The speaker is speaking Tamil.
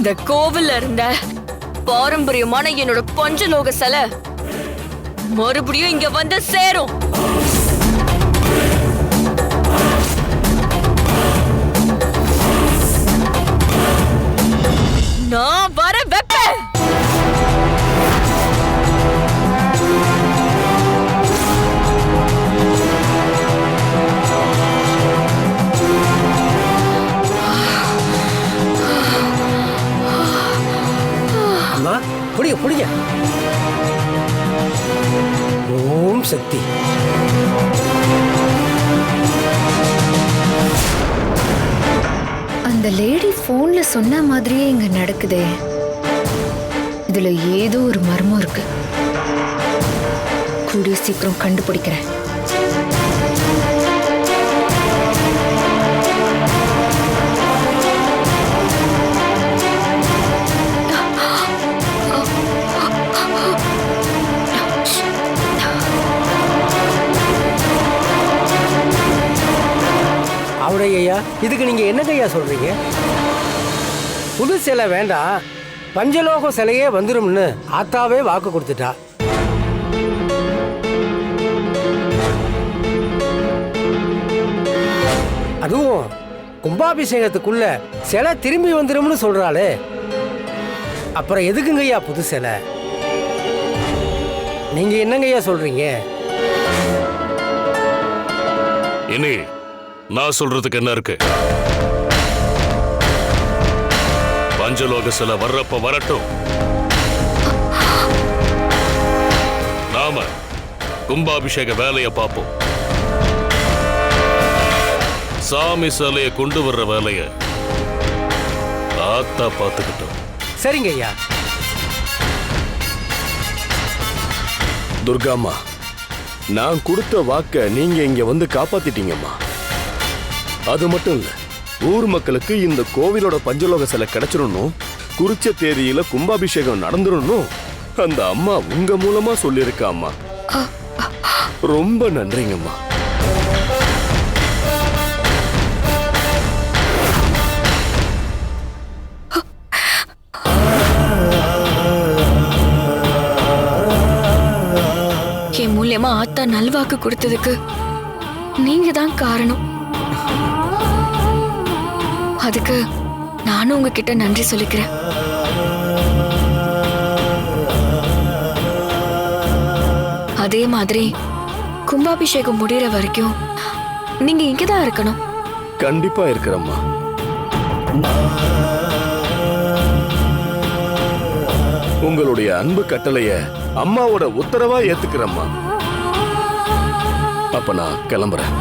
அந்த கோவில்ல இருந்த பாரம்பரியமான என்னோட பஞ்சலோக சிலை மறுபடியும் இங்க வந்து சேரும். நான் வர வைப்பேன். அம்மா புடிங்க புடிங்க. ஓம் சக்தி. அந்த லேடி போன்ல சொன்ன மாதிரியே இங்க நடக்குதே. இதுல ஏதோ ஒரு மர்மம் இருக்கு. கூடிய சீக்கிரம் கண்டுபிடிக்கிறேன். ஐயா இதுக்கு நீங்க என்னங்க ஐயா சொல்றீங்க? புது சிலை வேண்டாம், பஞ்சலோக சிலையே வந்துரும்னு ஆத்தாவே வாக்கு கொடுத்துட்டா. அதுவும் கும்பாபிஷேகத்துக்குள்ள சிலை திரும்பி வந்துரும்னு சொல்றாளே, அப்புறம் எதுக்குங்க ஐயா புது சிலை? நீங்க என்னங்க ஐயா சொல்றீங்க? இனி நான் சொல்றதுக்கு என்ன இருக்கு? பஞ்சலோக சிலை வர்றப்ப வரட்டும். நாம கும்பாபிஷேக வேலையை பார்ப்போம். சாமி சிலையை கொண்டு வர்ற வேலையை ஆத்தா பார்த்துக்கிட்டோம். சரிங்க ஐயா. துர்காம்மா, நான் கொடுத்த வாக்க நீங்க இங்க வந்து காப்பாத்திட்டீங்கம்மா. அது மட்டும் இல்ல, ஊர் மக்களுக்கு இந்த கோவிலோட பஞ்சலோக சிலை கிடைச்சிடணும், குறிச்ச தேதியில கும்பாபிஷேகம் நடந்துடணும் அந்த அம்மா உங்க மூலமா சொல்லியிருக்கா அம்மா. ரொம்ப நன்றிங்கம்மா. என் மூலியமா ஆத்தா நல்வாக்கு கொடுத்ததுக்கு நீங்க தான் காரணம். அதுக்கு நானும் உங்ககிட்ட நன்றி சொல்லிக்கிறேன். அதே மாதிரி கும்பாபிஷேகம் முடிகிற வரைக்கும் நீங்க இங்கதான் இருக்கணும். கண்டிப்பா இருக்கிறம்மா. உங்களுடைய அன்பு கட்டளைய அம்மாவோட உத்தரவா ஏத்துக்கிறம்மா. அப்ப நான் கிளம்புறேன்.